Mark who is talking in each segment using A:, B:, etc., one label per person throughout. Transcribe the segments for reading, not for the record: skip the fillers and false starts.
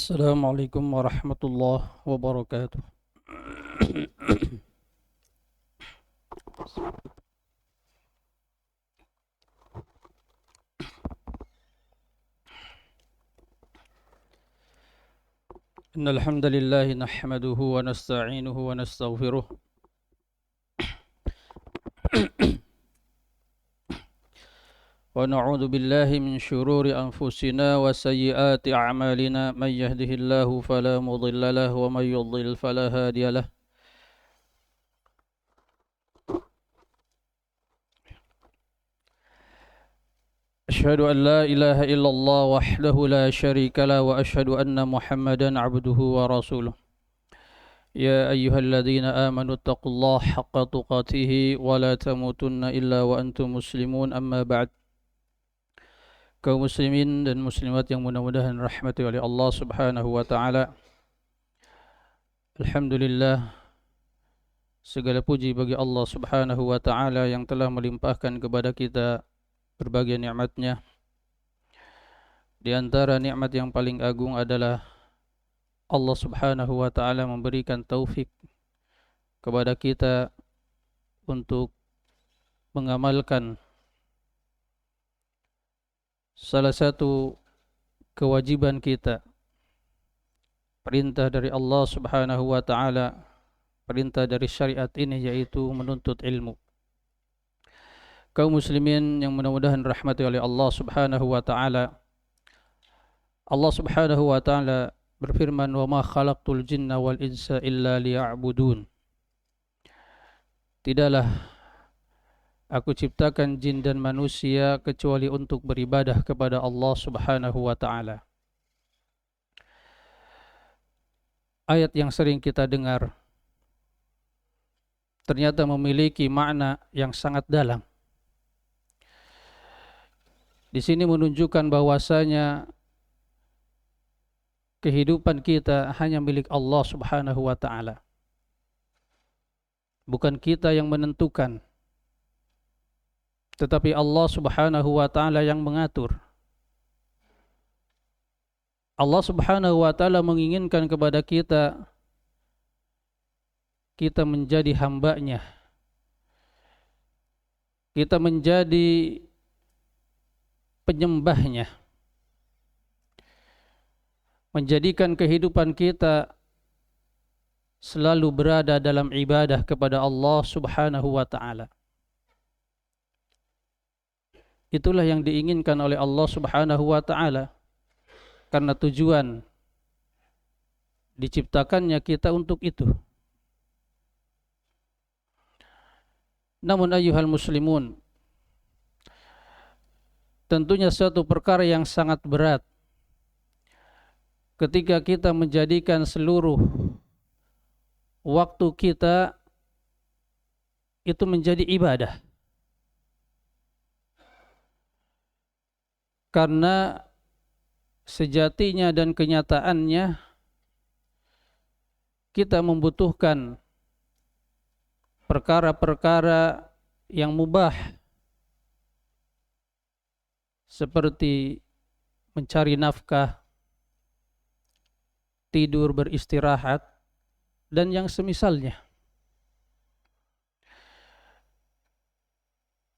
A: Assalamualaikum warahmatullahi wabarakatuh. Innal hamdalillah nahmaduhu wa nasta'inuhu wa nastaghfiruh wa na'udzu billahi min shururi anfusina wa sayyiati a'malina man yahdihillahu fala mudilla lahu wa man yudlil fala hadiya lahu. Asyhadu an la ilaha illallah wahdahu la syarika lahu wa asyhadu anna Muhammadan 'abduhu wa rasuluh. يا أيها الذين آمنوا اتقوا الله حق تقاته ولا تموتن إلا وأنتم مسلمون أما بعد. Kaum muslimin dan muslimat yang mudah-mudahan rahmati oleh Allah Subhanahu wa taala. Alhamdulillah, segala puji bagi Allah Subhanahu wa taala yang telah melimpahkan kepada kita berbagai nikmat-Nya. Di antara nikmat yang paling agung adalah Allah Subhanahu wa taala memberikan taufik kepada kita untuk mengamalkan salah satu kewajiban kita, perintah dari Allah Subhanahu wa taala, perintah dari syariat ini, yaitu menuntut ilmu. Kaum muslimin yang mudah-mudahan rahmati oleh Allah Subhanahu wa taala. Allah Subhanahu wa taala berfirman, "Wa ma khalaqtul jinna wal insa illa liya'budun." Tidaklah Aku ciptakan jin dan manusia kecuali untuk beribadah kepada Allah Subhanahu wa taala. Ayat yang sering kita dengar ternyata memiliki makna yang sangat dalam. Di sini menunjukkan bahwasanya kehidupan kita hanya milik Allah Subhanahu wa taala. Bukan kita yang menentukan, tetapi Allah Subhanahu wa taala yang mengatur. Allah Subhanahu wa taala menginginkan kepada kita menjadi hamba-Nya. Kita menjadi penyembah-Nya. Menjadikan kehidupan kita selalu berada dalam ibadah kepada Allah Subhanahu wa taala. Itulah yang diinginkan oleh Allah Subhanahu wa taala. Karena tujuan diciptakannya kita untuk itu. Namun ayyuhal muslimun, tentunya suatu perkara yang sangat berat ketika kita menjadikan seluruh waktu kita itu menjadi ibadah. Karena sejatinya dan kenyataannya kita membutuhkan perkara-perkara yang mubah, seperti mencari nafkah, tidur, beristirahat, dan yang semisalnya.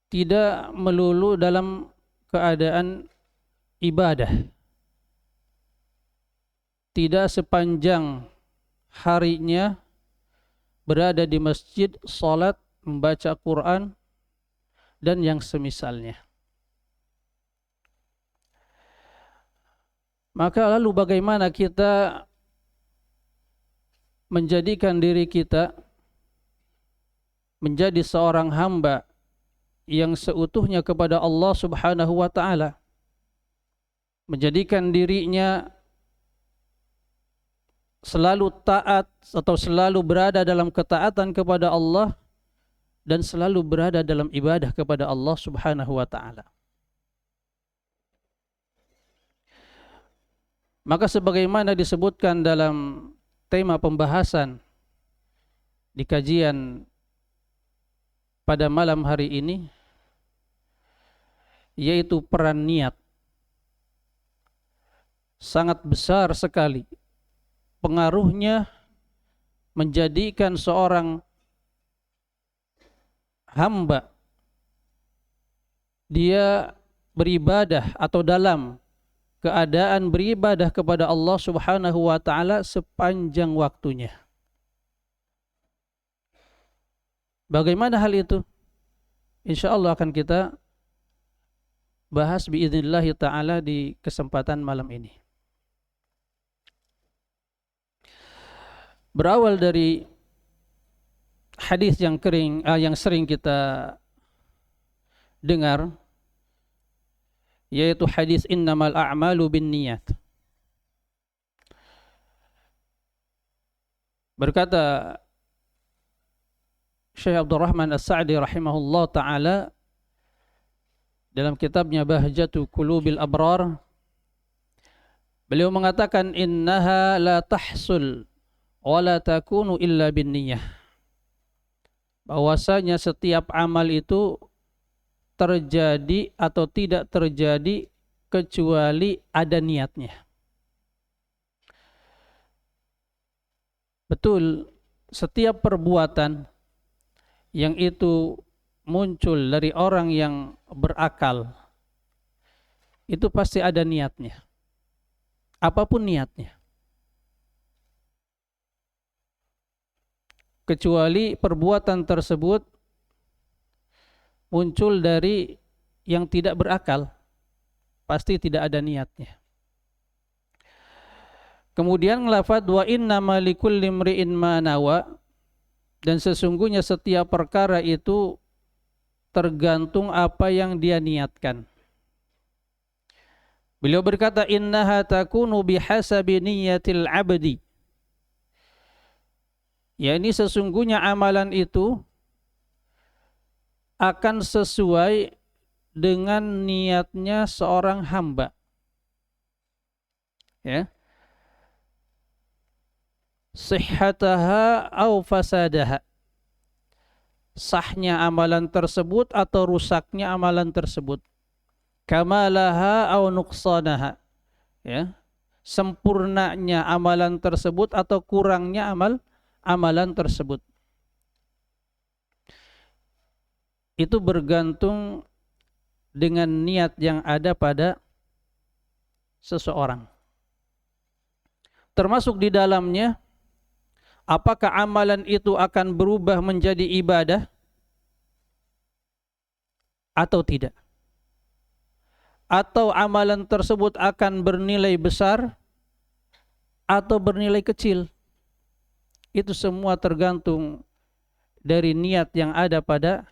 A: Tidak melulu dalam keadaan ibadah. Tidak sepanjang harinya berada di masjid, salat, membaca Quran, dan yang semisalnya. Maka lalu bagaimana kita menjadikan diri kita menjadi seorang hamba yang seutuhnya kepada Allah Subhanahu wa taala? Menjadikan dirinya selalu taat atau selalu berada dalam ketaatan kepada Allah dan selalu berada dalam ibadah kepada Allah Subhanahu wa taala. Maka sebagaimana disebutkan dalam tema pembahasan di kajian pada malam hari ini, yaitu peran niat. sangat besar sekali. Pengaruhnya menjadikan seorang hamba dia beribadah atau dalam keadaan beribadah kepada Allah Subhanahu wa taala sepanjang waktunya. Bagaimana hal itu? Insyaallah akan kita bahas biiznillah taala di kesempatan malam ini. Berawal dari hadis yang sering kita dengar, yaitu hadis innamal a'malu binniyat. Berkata Syekh Abdul Rahman As-Sa'di rahimahullah ta'ala dalam kitabnya Bahjatu Qulubil Abrar, beliau mengatakan innaha la tahsul wa la takunu illa binniyah. Bahwasanya setiap amal itu terjadi atau tidak terjadi kecuali ada niatnya. Betul, setiap perbuatan yang itu muncul dari orang yang berakal itu pasti ada niatnya. Apapun niatnya. Kecuali perbuatan tersebut muncul dari yang tidak berakal, pasti tidak ada niatnya. Kemudian lafaz wa innama likulli imri'in ma nawa, dan sesungguhnya setiap perkara itu tergantung apa yang dia niatkan. Beliau berkata innaha takunu bihasabi niyyatil abdi. Ya, ini sesungguhnya amalan itu akan sesuai dengan niatnya seorang hamba. Ya. Sihhataha au fasadaha. Sahnya amalan tersebut atau rusaknya amalan tersebut. Kamalaha au nuqsanaha. Ya. Sempurnanya amalan tersebut atau kurangnya amalan tersebut. Itu bergantung dengan niat yang ada pada seseorang. Termasuk di dalamnya, apakah amalan itu akan berubah menjadi ibadah atau tidak? Atau amalan tersebut akan bernilai besar atau bernilai kecil? Itu semua tergantung dari niat yang ada pada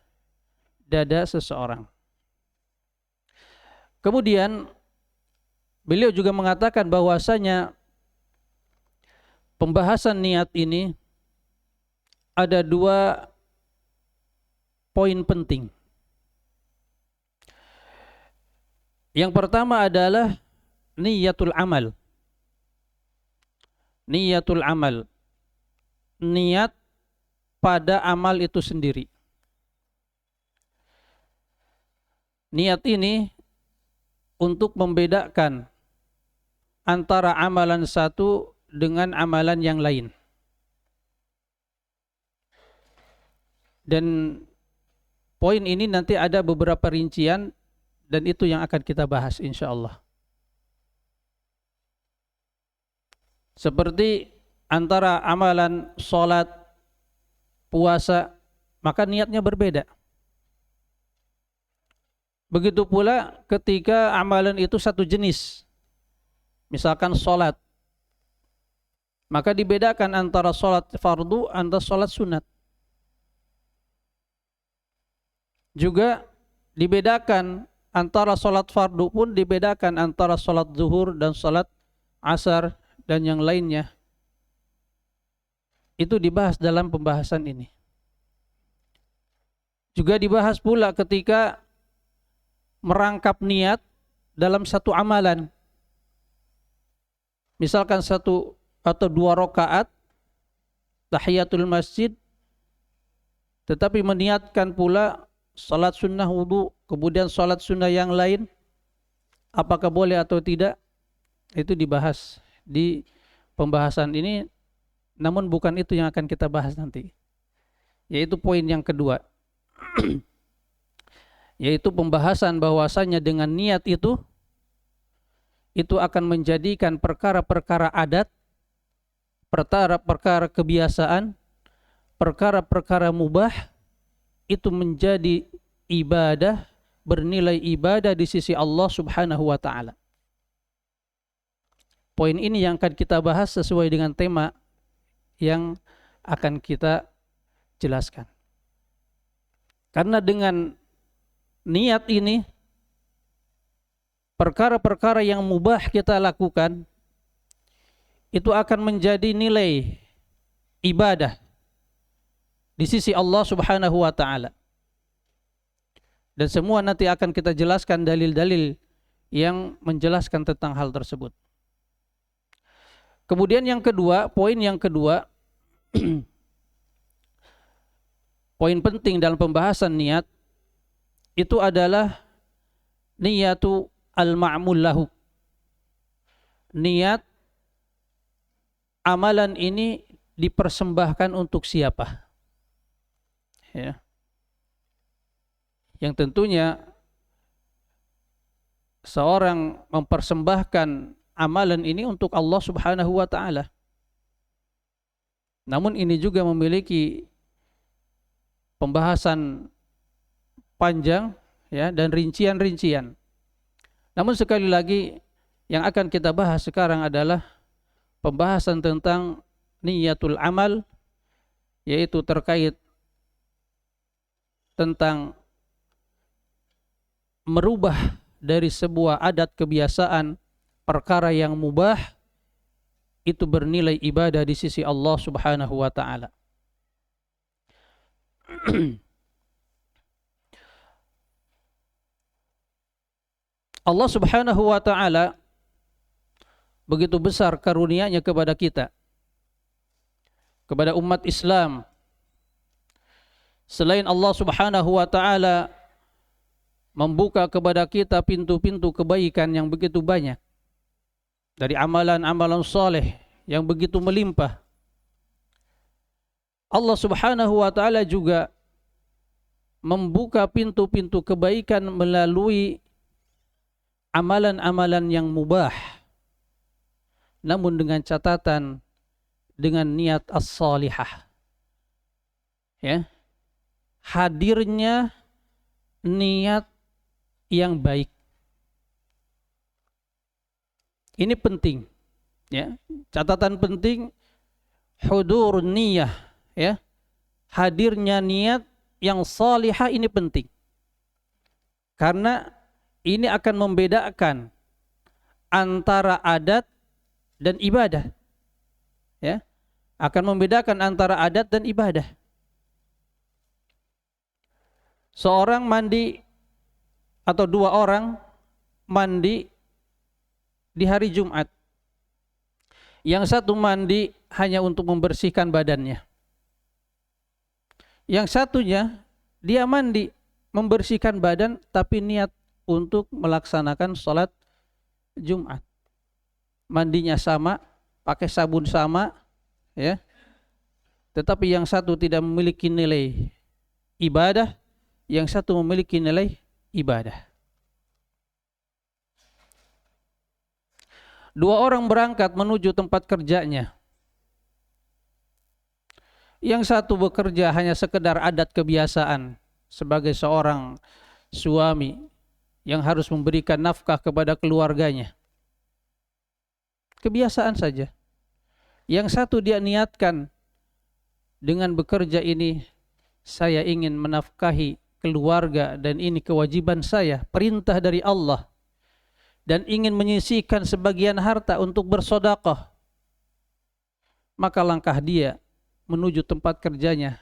A: dada seseorang. Kemudian beliau juga mengatakan bahwasanya pembahasan niat ini ada dua poin penting. Yang pertama adalah niyatul amal. Niyatul amal. Niat pada amal itu sendiri. Niat ini untuk membedakan antara amalan satu dengan amalan yang lain. Dan poin ini nanti ada beberapa rincian dan itu yang akan kita bahas insyaallah. Seperti antara amalan sholat, puasa, maka niatnya berbeda. Begitu pula ketika amalan itu satu jenis, misalkan sholat, maka dibedakan antara sholat fardu dan sholat sunat. Juga dibedakan antara sholat fardu pun dibedakan antara sholat zuhur dan sholat asar dan yang lainnya. Itu dibahas dalam pembahasan ini. Juga dibahas pula ketika merangkap niat dalam satu amalan. Misalkan satu atau dua rakaat tahiyatul masjid, tetapi meniatkan pula salat sunnah wudu, kemudian salat sunnah yang lain, apakah boleh atau tidak? itu dibahas di pembahasan ini, namun bukan itu yang akan kita bahas nanti. Yaitu poin yang kedua. Yaitu pembahasan bahwasanya dengan niat itu akan menjadikan perkara-perkara adat, perkara-perkara kebiasaan, perkara-perkara mubah itu menjadi ibadah, bernilai ibadah di sisi Allah Subhanahu wa taala. Poin ini yang akan kita bahas sesuai dengan tema yang akan kita jelaskan. Karena dengan niat ini, perkara-perkara yang mubah kita lakukan itu akan menjadi nilai ibadah di sisi Allah Subhanahu wa taala. Dan semua nanti akan kita jelaskan dalil-dalil yang menjelaskan tentang hal tersebut. Kemudian yang kedua, poin yang kedua, poin penting dalam pembahasan niat itu adalah niyatu al-ma'mul lahu. Niat amalan ini dipersembahkan untuk siapa? Ya. Yang tentunya seorang mempersembahkan amalan ini untuk Allah Subhanahu wa taala. Namun ini juga memiliki pembahasan panjang ya dan rincian-rincian. Namun sekali lagi yang akan kita bahas sekarang adalah pembahasan tentang niyatul amal, yaitu terkait tentang merubah dari sebuah adat kebiasaan perkara yang mubah itu bernilai ibadah di sisi Allah Subhanahu wa taala. Allah Subhanahu wa taala begitu besar karunia-Nya kepada kita, kepada umat Islam. Selain Allah Subhanahu wa taala membuka kepada kita pintu-pintu kebaikan yang begitu banyak, dari amalan-amalan saleh yang begitu melimpah, Allah Subhanahu wa taala juga membuka pintu-pintu kebaikan melalui amalan-amalan yang mubah, namun dengan catatan dengan niat as-salihah. Ya. Hadirnya niat yang baik. Ini penting, ya. Catatan penting, hudur niyah, ya. Hadirnya niat yang salihah ini penting. Karena ini akan membedakan antara adat dan ibadah. Ya. Akan membedakan antara adat dan ibadah. Seorang mandi atau dua orang mandi di hari Jumat. Yang satu mandi hanya untuk membersihkan badannya. Yang satunya dia mandi membersihkan badan tapi niat untuk melaksanakan sholat Jumat. Mandinya sama, pakai sabun sama, ya. Tetapi yang satu tidak memiliki nilai ibadah, yang satu memiliki nilai ibadah. Dua orang berangkat menuju tempat kerjanya. Yang satu bekerja hanya sekedar adat kebiasaan sebagai seorang suami yang harus memberikan nafkah kepada keluarganya. Kebiasaan saja. Yang satu dia niatkan, dengan bekerja ini saya ingin menafkahi keluarga dan ini kewajiban saya, perintah dari Allah. Dan ingin menyisihkan sebagian harta untuk bersedekah, maka langkah dia menuju tempat kerjanya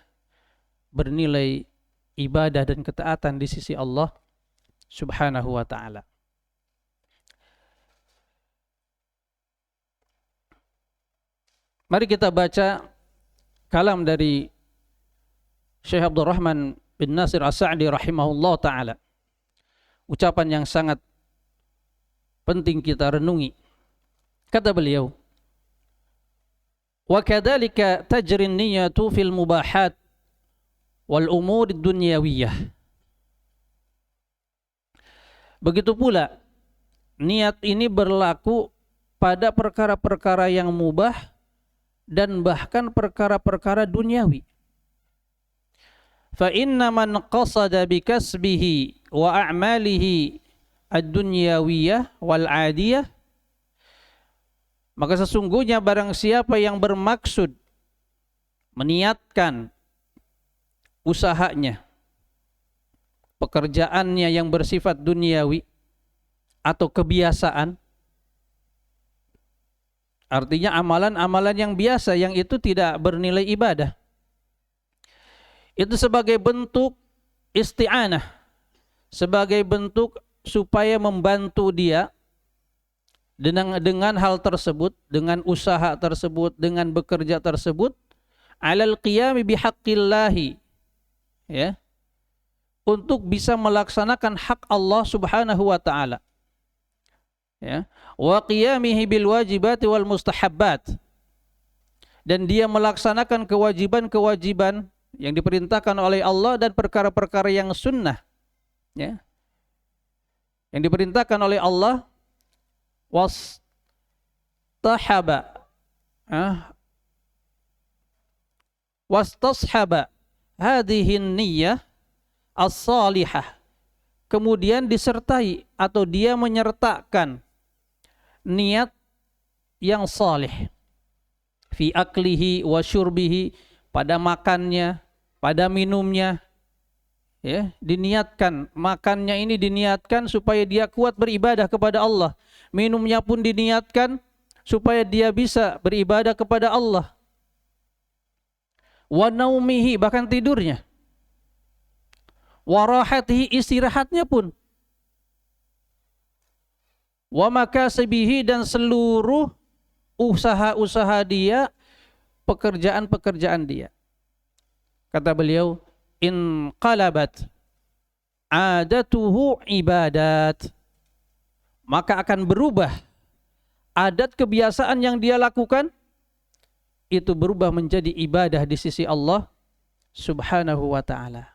A: bernilai ibadah dan ketaatan di sisi Allah Subhanahu wa ta'ala. Mari kita baca kalam dari Syekh Abdul Rahman bin Nasir As-Sa'di rahimahullah ta'ala. Ucapan yang sangat penting kita renungi. Kata beliau, wa kadzalika tajri an-niyatu fil mubahat wal umur dunyawiyah. Begitu pula niat ini berlaku pada perkara-perkara yang mubah dan bahkan perkara-perkara duniawi. Fa inna man qasada bi kasbihi wa a'malihi ad-dunyawiyah wal 'adiyah, maka sesungguhnya barang siapa yang bermaksud meniatkan usahanya, pekerjaannya yang bersifat duniawi atau kebiasaan, artinya amalan-amalan yang biasa yang itu tidak bernilai ibadah, itu sebagai bentuk isti'anah, sebagai bentuk supaya membantu dia dengan hal tersebut, dengan usaha tersebut, dengan bekerja tersebut, alal qiyami bihaqqillahi, ya, untuk bisa melaksanakan hak Allah Subhanahu wa taala, ya, wa qiyamihi bil wajibati wal mustahabbat, dan dia melaksanakan kewajiban-kewajiban yang diperintahkan oleh Allah dan perkara-perkara yang sunnah, ya, yang diperintahkan oleh Allah. Wastashaba hadhihi niyyah as-salihah, kemudian disertai atau dia menyertakan niat yang salih fi aklihi wa syurbihi, pada makannya, pada minumnya, ya, diniatkan, makannya ini diniatkan supaya dia kuat beribadah kepada Allah, minumnya pun diniatkan supaya dia bisa beribadah kepada Allah, wa naumihi, bahkan tidurnya, wa rahatihi, istirahatnya pun, wa makasibihi, dan seluruh usaha-usaha dia, pekerjaan-pekerjaan dia. Kata beliau, in qalabat adatuhu ibadat, maka akan berubah adat kebiasaan yang dia lakukan, itu berubah menjadi ibadah di sisi Allah Subhanahu wa ta'ala.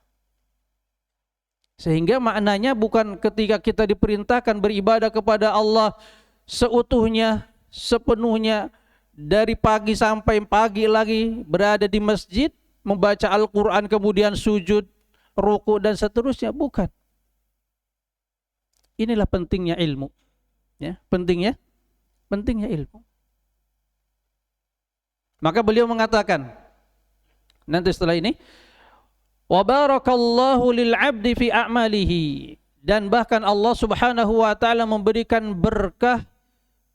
A: Sehingga maknanya bukan ketika kita diperintahkan beribadah kepada Allah seutuhnya, sepenuhnya, dari pagi sampai pagi lagi berada di masjid, membaca Al-Quran, kemudian sujud, ruku, dan seterusnya. Bukan. Inilah pentingnya ilmu, ya, pentingnya ilmu. Maka beliau mengatakan nanti setelah ini, wa barakallahu lil 'abdi fi a'malihi, dan bahkan Allah Subhanahu wa taala memberikan berkah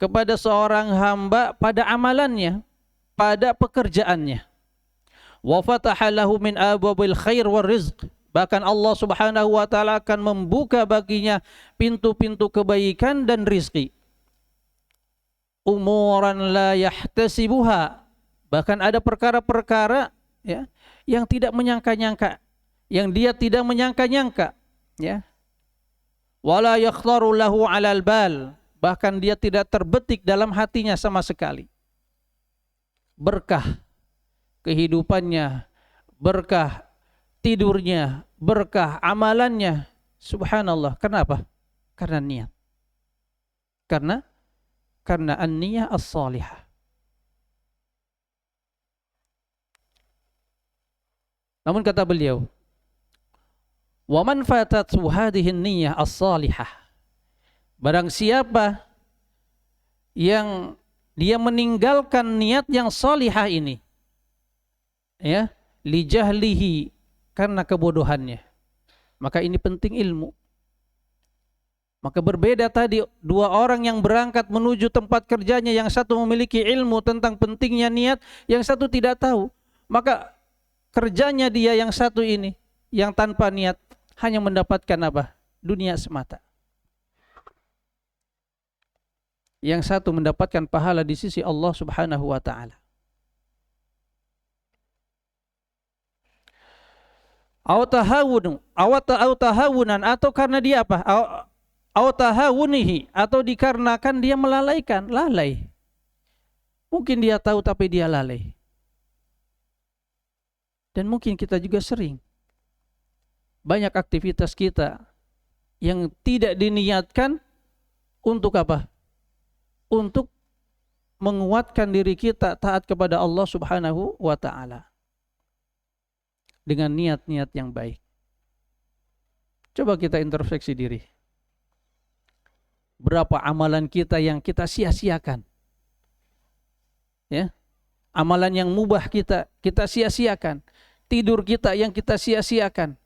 A: kepada seorang hamba pada amalannya, pada pekerjaannya. Wa fataha lahu min abwabil khair war rizq, bahkan Allah Subhanahu wa taala akan membuka baginya pintu-pintu kebaikan dan rizki. Umuran la yahtasibuha, bahkan ada perkara-perkara, ya, yang tidak menyangka-nyangka, yang dia tidak menyangka-nyangka, ya. Wala yakhtaru lahu 'alal bal, bahkan dia tidak terbetik dalam hatinya sama sekali. Berkah kehidupannya, berkah tidurnya, berkah amalannya. Subhanallah. Kenapa? Karena niat. Karena an-niyah as-salihah. Namun kata beliau, wa man fatatu hadhihi an-niyah as-salihah, barang siapa yang dia meninggalkan niat yang salihah ini, ya, li jahlihi, karena kebodohannya, maka ini penting ilmu. Maka berbeda tadi dua orang yang berangkat menuju tempat kerjanya, yang satu memiliki ilmu tentang pentingnya niat, yang satu tidak tahu. Maka kerjanya dia yang satu ini, yang tanpa niat, hanya mendapatkan apa? Dunia semata. Yang satu mendapatkan pahala di sisi Allah Subhanahu wa ta'ala. Awtahawunan, atau karena dia apa? Awtahawunihi, atau dikarenakan dia lalai. Mungkin dia tahu tapi dia lalai. Dan mungkin kita juga sering. Banyak aktivitas kita yang tidak diniatkan untuk apa? Untuk menguatkan diri kita taat kepada Allah Subhanahu wa ta'ala. Dengan niat-niat yang baik. Coba kita introspeksi diri. Berapa amalan kita yang kita sia-siakan? Ya. Amalan yang mubah kita sia-siakan. Tidur kita yang kita sia-siakan.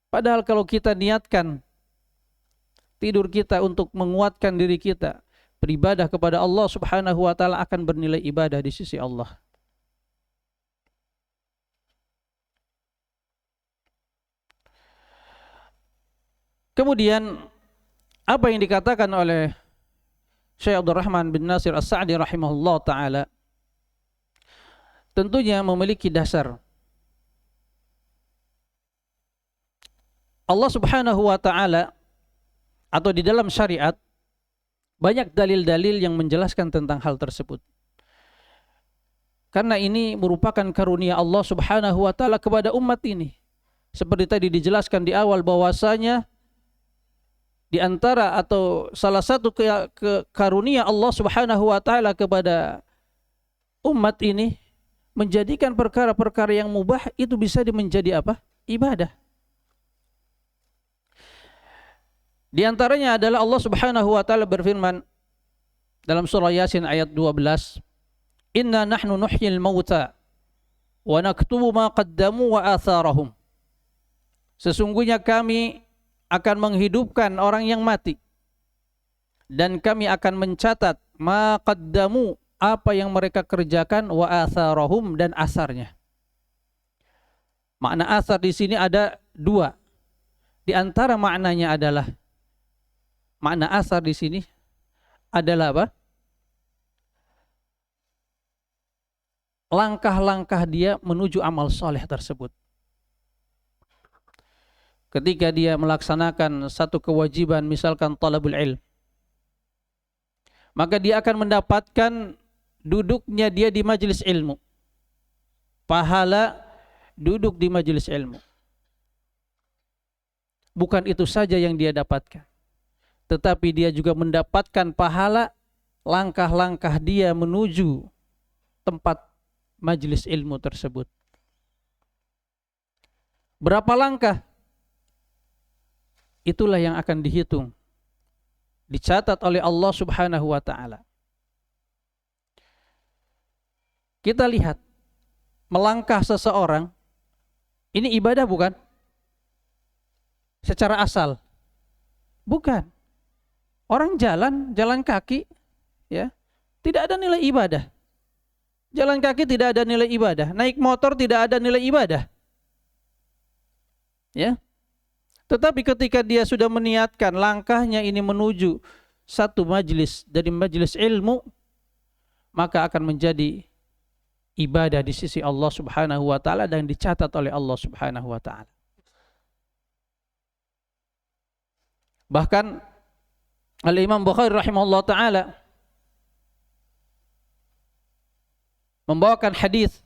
A: Padahal kalau kita niatkan tidur kita untuk menguatkan diri kita, beribadah kepada Allah Subhanahu wa ta'ala, akan bernilai ibadah di sisi Allah. Kemudian apa yang dikatakan oleh Syekh Abdul Rahman bin Nasir As-Sa'di rahimahullah ta'ala tentunya memiliki dasar. Allah Subhanahu wa ta'ala atau di dalam syariat banyak dalil-dalil yang menjelaskan tentang hal tersebut. Karena ini merupakan karunia Allah Subhanahu wa ta'ala kepada umat ini. Seperti tadi dijelaskan di awal bahwasanya di antara atau salah satu karunia Allah Subhanahu wa ta'ala kepada umat ini menjadikan perkara-perkara yang mubah itu bisa menjadi apa? Ibadah. Di antaranya adalah Allah Subhanahu wa ta'ala berfirman dalam surah Yasin ayat 12, "Inna nahnu nuhyil mauta wa naktubu ma qaddamu wa atharahum." Sesungguhnya kami akan menghidupkan orang yang mati dan kami akan mencatat ma qaddamu, apa yang mereka kerjakan, wa atharahum, dan asarnya. Makna asar di sini ada dua. Di antara maknanya adalah makna asar di sini adalah apa? Langkah-langkah dia menuju amal soleh tersebut. Ketika dia melaksanakan satu kewajiban, misalkan talabul ilm, maka dia akan mendapatkan duduknya dia di majelis ilmu. Pahala duduk di majelis ilmu. Bukan itu saja yang dia dapatkan, tetapi dia juga mendapatkan pahala langkah-langkah dia menuju tempat majelis ilmu tersebut. Berapa langkah? Itulah yang akan dihitung, dicatat oleh Allah Subhanahu wa ta'ala. Kita lihat, melangkah seseorang, ini ibadah bukan? Secara asal? Bukan. Orang jalan kaki, ya, tidak ada nilai ibadah. Jalan kaki tidak ada nilai ibadah. Naik motor tidak ada nilai ibadah. Ya. Tetapi ketika dia sudah meniatkan langkahnya ini menuju satu majelis dari majelis ilmu, maka akan menjadi ibadah di sisi Allah Subhanahu wa ta'ala dan dicatat oleh Allah Subhanahu wa ta'ala. Bahkan Al-Imam Bukhari rahimahullah ta'ala membawakan hadis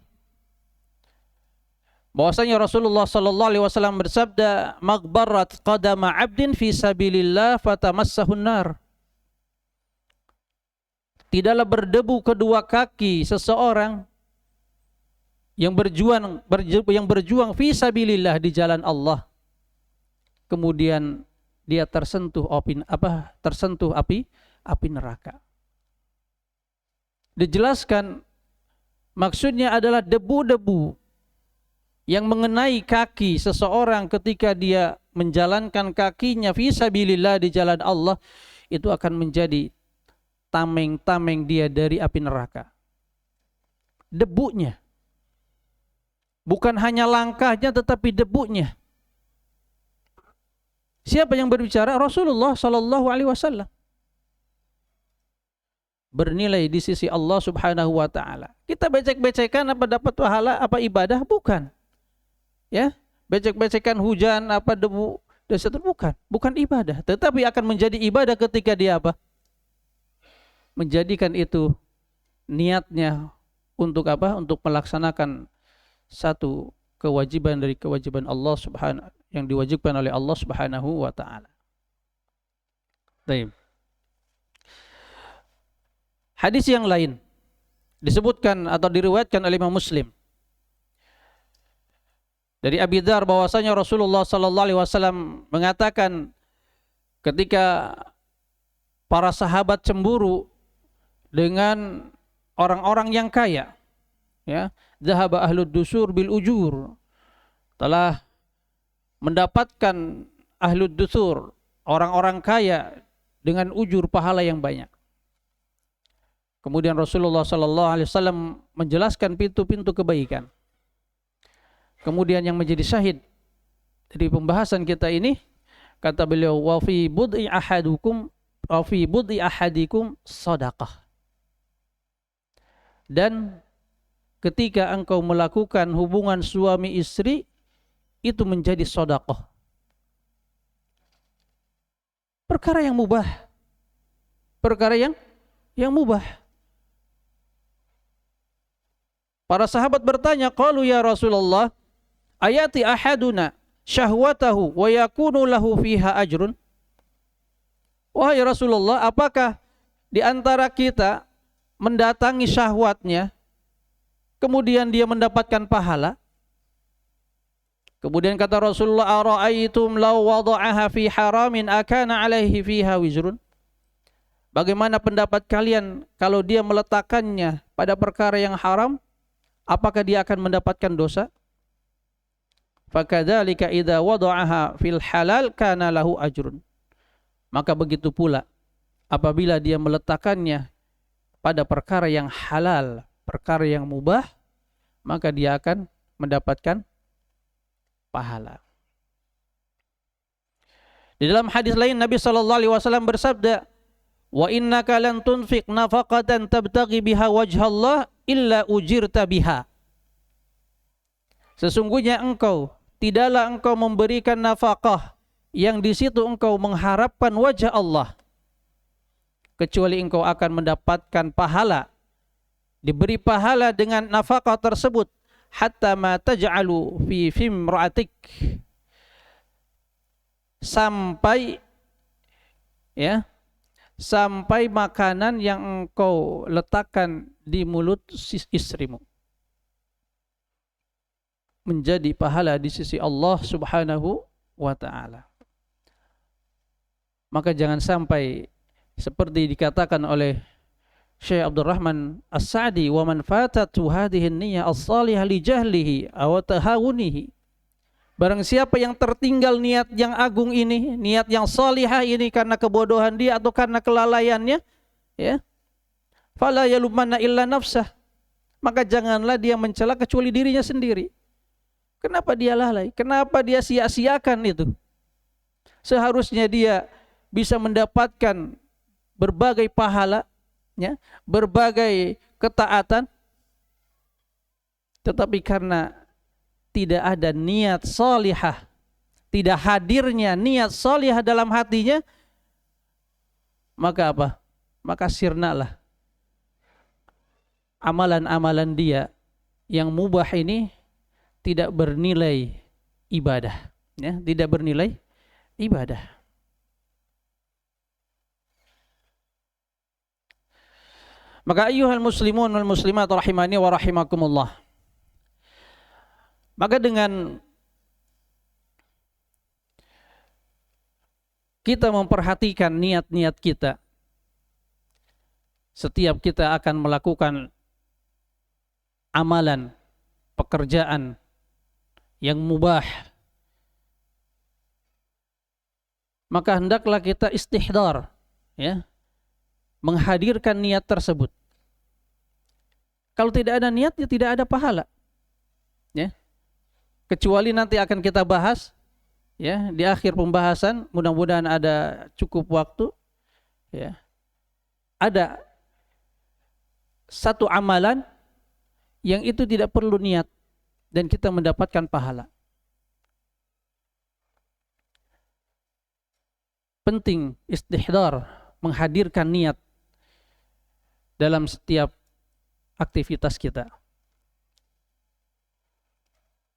A: bahwasanya Rasulullah sallallahu alaihi wasallam bersabda, "Maghbarat qadama 'abdin fi sabilillah fatamassahun nar." Tidaklah berdebu kedua kaki seseorang yang berjuang fi sabilillah, di jalan Allah, kemudian dia tersentuh api neraka. Dijelaskan maksudnya adalah debu-debu yang mengenai kaki seseorang ketika dia menjalankan kakinya fi sabilillah di jalan Allah, itu akan menjadi tameng-tameng dia dari api neraka. Debunya. Bukan hanya langkahnya tetapi debunya. Siapa yang berbicara? Rasulullah sallallahu alaihi wasallam. Bernilai di sisi Allah Subhanahu wa ta'ala. Kita becek-becekan apa dapat pahala, apa ibadah? Bukan. Ya, becek-becekan hujan, apa debu, dan bukan ibadah. Tetapi akan menjadi ibadah ketika dia apa? Menjadikan itu niatnya untuk apa? Untuk melaksanakan satu kewajiban dari kewajiban Allah Subhanahu yang diwajibkan oleh Allah Subhanahu wa taala. Baik. Hadis yang lain disebutkan atau diriwayatkan oleh Imam Muslim dari Abi Dzar bahwasanya Rasulullah sallallahu alaihi wasallam mengatakan ketika para sahabat cemburu dengan orang-orang yang kaya, ya, dzahaba ahlud dusur bil ujur, telah mendapatkan ahlud dusur, orang-orang kaya dengan ujur pahala yang banyak. Kemudian Rasulullah sallallahu alaihi wasallam menjelaskan pintu-pintu kebaikan. Kemudian yang menjadi syahid dari pembahasan kita ini, kata beliau, wa fi bud'i ahadikum shadaqah. Dan ketika engkau melakukan hubungan suami istri, itu menjadi sedekah. Perkara yang mubah. Perkara yang mubah. Para sahabat bertanya, qalu ya Rasulullah, ayati ahaduna syahwatahu wa yakunu lahu fiha ajrun? Wahai Rasulullah, apakah di antara kita mendatangi syahwatnya, kemudian dia mendapatkan pahala? Kemudian kata Rasulullah, ara'aitum law wada'aha fi haramin akana alaihi fiha wizrun? Bagaimana pendapat kalian kalau dia meletakkannya pada perkara yang haram, apakah dia akan mendapatkan dosa? Fakadzalika idza wada'aha fil halal kana lahu ajrun. Maka begitu pula apabila dia meletakkannya pada perkara yang halal, perkara yang mubah, maka dia akan mendapatkan pahala. Di dalam hadis lain Nabi sallallahu alaihi wasallam bersabda, "Wa innaka lan tunfiq nafaqatan tabtaghi biha wajhallah illa ujirta biha." Sesungguhnya tidaklah engkau memberikan nafkah yang di situ engkau mengharapkan wajah Allah, kecuali engkau akan mendapatkan pahala, diberi pahala dengan nafkah tersebut, hatta ma taj'alu fi fimra'atik, sampai makanan yang engkau letakkan di mulut istrimu menjadi pahala di sisi Allah Subhanahu wa ta'ala. Maka jangan sampai seperti dikatakan oleh Syekh Abdul Rahman As-Sa'di, wa man fatatu hadhihi an-niyyah as-salihah li jahlihi aw tahawunihi. Barang siapa yang tertinggal niat yang agung ini, niat yang salihah ini karena kebodohan dia atau karena kelalaiannya, ya, fala yalumanna illa nafsah, maka janganlah dia mencela kecuali dirinya sendiri. Kenapa dia lalai? Kenapa dia sia-siakan itu? Seharusnya dia bisa mendapatkan berbagai pahala, ya, berbagai ketaatan, tetapi karena tidak ada niat salihah, tidak hadirnya niat salihah dalam hatinya, maka apa? Maka sirnalah amalan-amalan dia yang mubah ini tidak bernilai ibadah, ya, tidak bernilai ibadah. Maka ayyuhal muslimun wal muslimat rahimani wa rahimakumullah. Maka dengan kita memperhatikan niat-niat kita, setiap kita akan melakukan amalan, pekerjaan yang mubah, maka hendaklah kita istihdar, ya, menghadirkan niat tersebut. Kalau tidak ada niat, ya tidak ada pahala, ya. Kecuali nanti akan kita bahas, ya, di akhir pembahasan, mudah-mudahan ada cukup waktu, ya. Ada satu amalan yang itu tidak perlu niat dan kita mendapatkan pahala. Penting istihdar, menghadirkan niat dalam setiap aktivitas kita.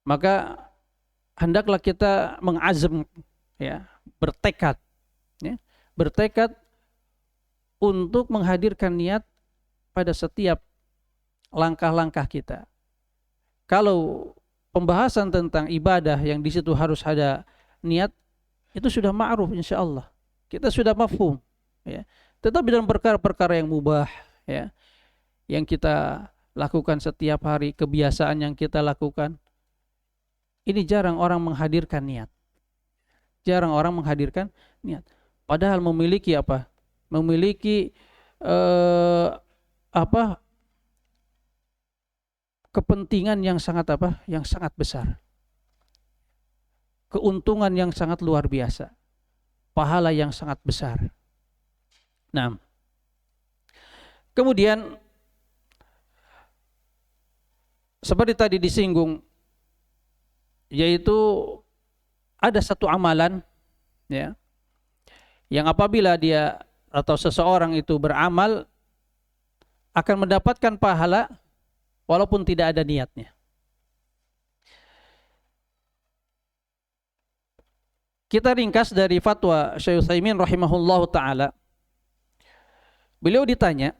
A: Maka hendaklah kita mengazam, ya, bertekad, ya, bertekad untuk menghadirkan niat pada setiap langkah-langkah kita. Kalau pembahasan tentang ibadah yang di situ harus ada niat, itu sudah ma'ruf insyaallah. Kita sudah mafhum, ya. Tetapi dalam perkara-perkara yang mubah, ya, yang kita lakukan setiap hari, kebiasaan yang kita lakukan, ini jarang orang menghadirkan niat. Jarang orang menghadirkan niat. Padahal memiliki apa? Memiliki kepentingan yang sangat yang sangat besar, keuntungan yang sangat luar biasa, pahala yang sangat besar. Nah, kemudian seperti tadi disinggung, yaitu ada satu amalan, ya, yang apabila dia atau seseorang itu beramal akan mendapatkan pahala walaupun tidak ada niatnya. Kita ringkas dari fatwa Syekh Utsaimin rahimahullahu taala. Beliau ditanya,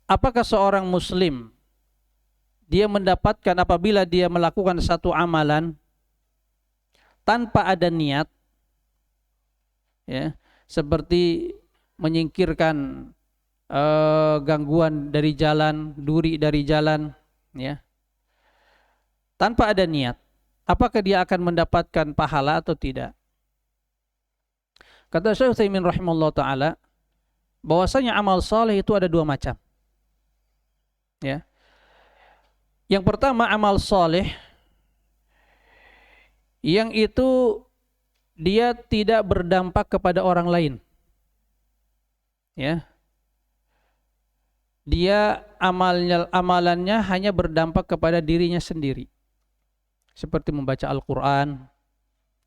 A: apakah seorang muslim dia mendapatkan apabila dia melakukan satu amalan tanpa ada niat, ya, seperti menyingkirkan gangguan dari jalan, duri dari jalan, ya, tanpa ada niat, apakah dia akan mendapatkan pahala atau tidak? Kata Syekh Utsaimin rahimahullah ta'ala, bahwasanya amal saleh itu ada dua macam, ya. Yang pertama amal saleh yang itu dia tidak berdampak kepada orang lain, ya. Dia amalannya hanya berdampak kepada dirinya sendiri, seperti membaca Al-Quran,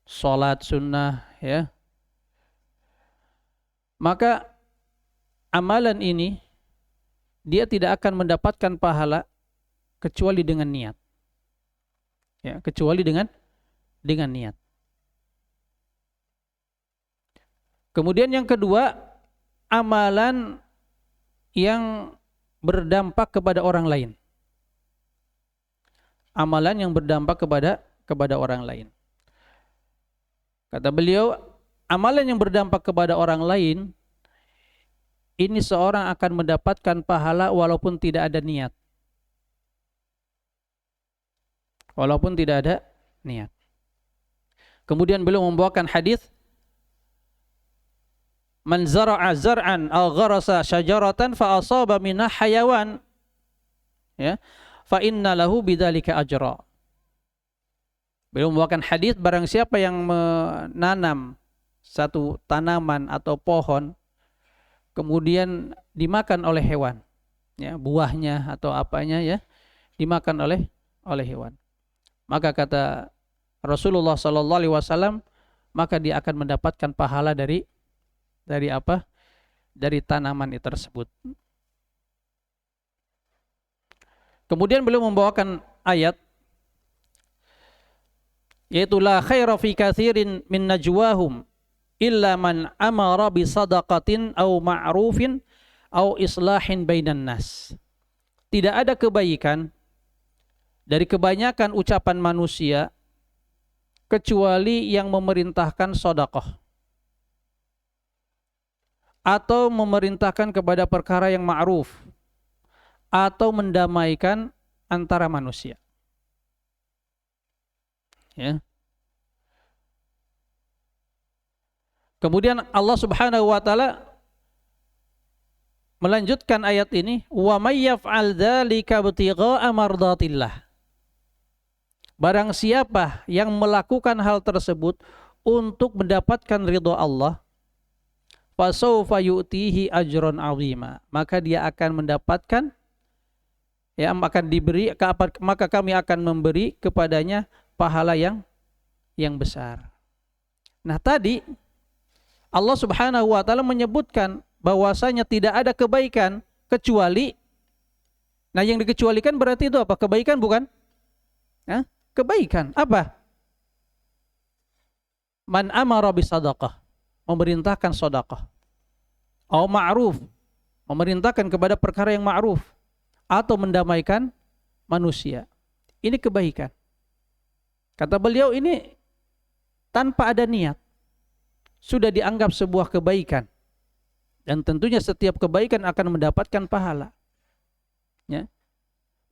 A: sholat sunnah, ya. Maka amalan ini dia tidak akan mendapatkan pahala kecuali dengan niat, ya, kecuali dengan niat. Kemudian yang kedua, amalan yang berdampak kepada orang lain. Amalan yang berdampak kepada orang lain. Kata beliau, amalan yang berdampak kepada orang lain, ini seorang akan mendapatkan pahala walaupun tidak ada niat. Walaupun tidak ada niat. Kemudian beliau membawakan hadis, man zara'a zar'an aw gharasa syajaratan fa asaba minha hayawan, ya, fa inna lahu bidzalika ajra. Beliau membawakan hadis, barang siapa yang menanam satu tanaman atau pohon kemudian dimakan oleh hewan, ya, buahnya atau apanya, ya, dimakan oleh hewan, maka kata Rasulullah sallallahu alaihi wasallam, maka dia akan mendapatkan pahala dari apa? Dari tanaman itu tersebut. Kemudian beliau membawakan ayat, yaitu la khaira fi katsirin min najwahum illa man amara bi sadaqatin aw ma'rufin aw islahin bainan nas. Tidak ada kebaikan dari kebanyakan ucapan manusia kecuali yang memerintahkan sedekah atau memerintahkan kepada perkara yang ma'ruf atau mendamaikan antara manusia, ya. Kemudian Allah Subhanahu wa taala melanjutkan ayat ini, wa may yaf'al dzalika ibtigha'a mardatillah. Barang siapa yang melakukan hal tersebut untuk mendapatkan ridha Allah, fasawfa yu'tihi ajran 'azima, maka dia akan mendapatkan, ya, akan diberi, maka kami akan memberi kepadanya pahala yang besar. Nah, tadi Allah Subhanahu wa taala menyebutkan bahwasanya tidak ada kebaikan kecuali Nah, yang dikecualikan berarti itu apa? Kebaikan bukan? Hah? Kebaikan. Apa? Man amara bisadaqah, memerintahkan sedekah. Au ma'ruf, memerintahkan kepada perkara yang ma'ruf, atau mendamaikan manusia. Ini kebaikan. Kata beliau, ini tanpa ada niat sudah dianggap sebuah kebaikan. Dan tentunya setiap kebaikan akan mendapatkan pahala. Ya.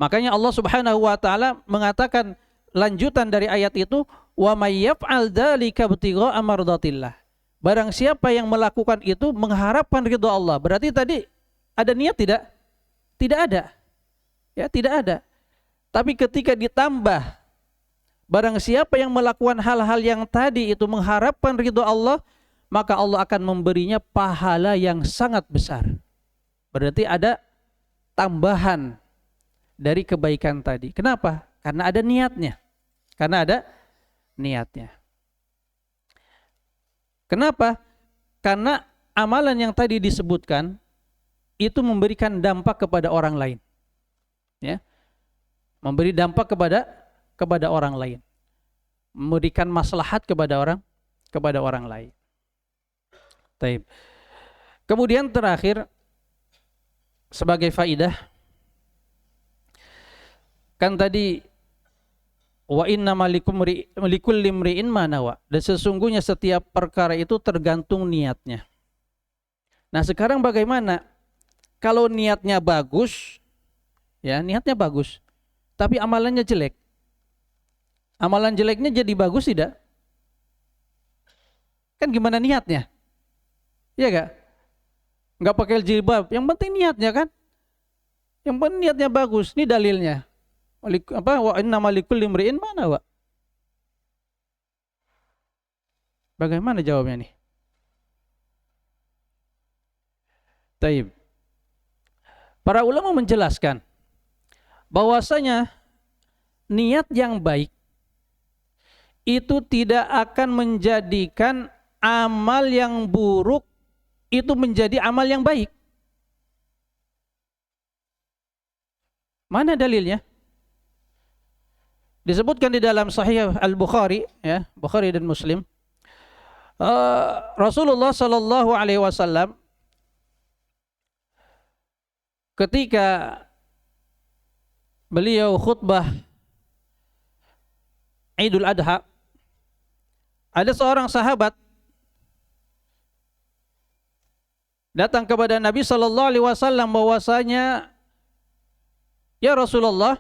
A: Makanya Allah Subhanahu wa taala mengatakan lanjutan dari ayat itu, wa may yaf'al dzalika ibtigha'a mardatillah. Barang siapa yang melakukan itu mengharapkan ridha Allah. Berarti tadi ada niat tidak? Tidak ada. Ya, tidak ada. Tapi ketika ditambah, barang siapa yang melakukan hal-hal yang tadi itu mengharapkan ridha Allah, maka Allah akan memberinya pahala yang sangat besar. Berarti ada tambahan dari kebaikan tadi. Kenapa? Karena ada niatnya. Karena ada niatnya. Kenapa? Karena amalan yang tadi disebutkan itu memberikan dampak kepada orang lain. Ya. Memberi dampak kepada orang lain. Memberikan maslahat kepada orang lain. Taib. Kemudian terakhir sebagai faidah, kan tadi wa inna likulli imri'in ma nawa, dan sesungguhnya setiap perkara itu tergantung niatnya. Nah, sekarang bagaimana kalau niatnya bagus, ya, niatnya bagus, tapi amalannya jelek? Amalan jeleknya jadi bagus tidak? Kan gimana niatnya? Iya gak? Nggak pakai jilbab, yang penting niatnya kan? Yang penting niatnya bagus. Ini dalilnya. Wa inna likulli imri'in ma nawa. Bagaimana jawabnya nih? Taib. Para ulama menjelaskan bahwasanya niat yang baik itu tidak akan menjadikan amal yang buruk itu menjadi amal yang baik. Mana dalilnya? Disebutkan di dalam Sahih Al-Bukhari, ya, Bukhari dan Muslim. Rasulullah Sallallahu Alaihi Wasallam ketika beliau khutbah Idul Adha, ada seorang sahabat datang kepada Nabi Sallallahu Alaihi Wasallam bahwasanya, ya Rasulullah,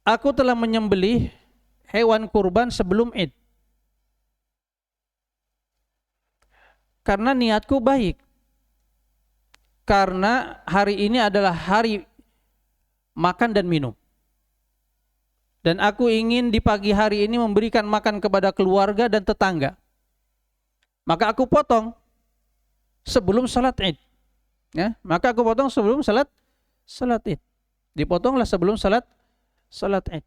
A: aku telah menyembelih hewan kurban sebelum Id karena niatku baik, karena hari ini adalah hari makan dan minum, dan aku ingin di pagi hari ini memberikan makan kepada keluarga dan tetangga, maka aku potong sebelum salat Id. Ya, maka aku potong sebelum salat Id. Dipotonglah sebelum salat Id.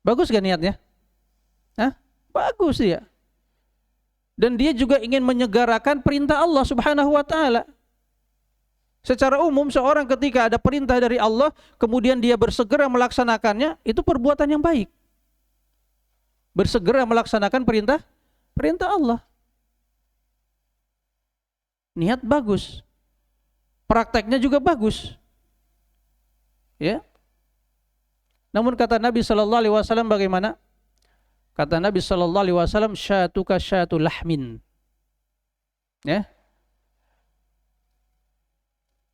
A: Bagus gak niatnya? Hah? Bagus ya. Dan dia juga ingin menyegarakan perintah Allah Subhanahu wa taala. Secara umum seorang ketika ada perintah dari Allah kemudian dia bersegera melaksanakannya, itu perbuatan yang baik. Bersegera melaksanakan perintah Allah. Niat bagus, prakteknya juga bagus, ya. Namun kata Nabi Sallallahu Alaihi Wasallam bagaimana? Kata Nabi Sallallahu Alaihi Wasallam, syatuka syatu lahmin, ya.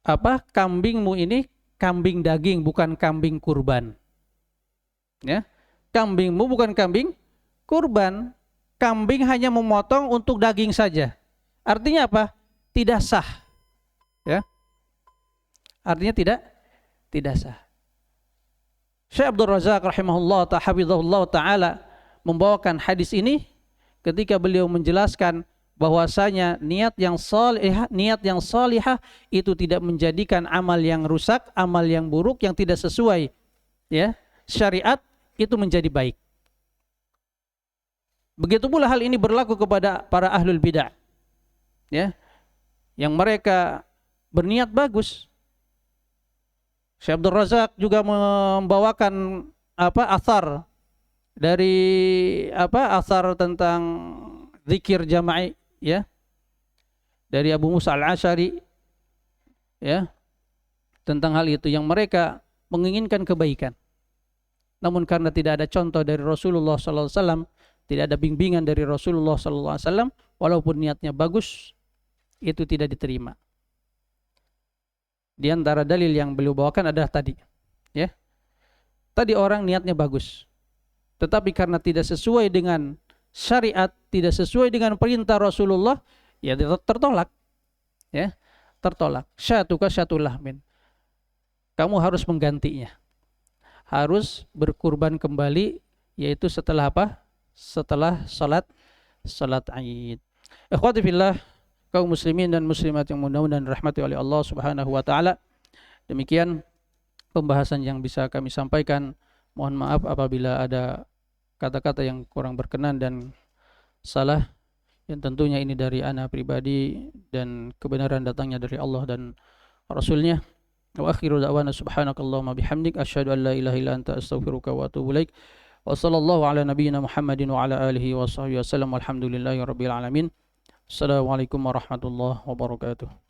A: Apa? Kambingmu ini kambing daging, bukan kambing kurban, ya. Kambingmu bukan kambing kurban. Kambing hanya memotong untuk daging saja. Artinya apa? Tidak sah, ya. Artinya tidak sah. Syekh Abdul Razak rahimahullah ta'ala membawakan hadis ini ketika beliau menjelaskan bahwasanya niat yang salihah itu tidak menjadikan amal yang rusak, amal yang buruk yang tidak sesuai, ya, syariat itu menjadi baik. Begitu pula hal ini berlaku kepada para ahlul bidah, ya, yang mereka berniat bagus, Syekh Abdul Razak juga membawakan asar dari asar tentang zikir jama'i, ya, dari Abu Musa Al-Asy'ari, ya, tentang hal itu, yang mereka menginginkan kebaikan. Namun karena tidak ada contoh dari Rasulullah SAW, tidak ada bimbingan dari Rasulullah SAW, walaupun niatnya bagus, itu tidak diterima. Di antara dalil yang beliau bawakan adalah tadi, ya, tadi orang niatnya bagus, tetapi karena tidak sesuai dengan syariat, tidak sesuai dengan perintah Rasulullah, ya tertolak, ya, tertolak. Syatuka syatul lahmin, kamu harus menggantinya, harus berkurban kembali, yaitu setelah apa? Setelah salat Id. Ikhwati fillah, kaum muslimin dan muslimat yang mudah-mudahan dirahmati oleh Allah Subhanahu wa taala. Demikian pembahasan yang bisa kami sampaikan. Mohon maaf apabila ada kata-kata yang kurang berkenan dan salah, yang tentunya ini dari ana pribadi dan kebenaran datangnya dari Allah dan Rasulnya. Wa akhiru da'wana subhanakallahumma bihamdik asyhadu an la ilaha illa anta astaghfiruka wa atubu ilaik. Wa sallallahu ala nabiyyina Muhammadin wa ala alihi wa sahbihi wasallam. Walhamdulillahi rabbil alamin. Assalamualaikum warahmatullahi wabarakatuh.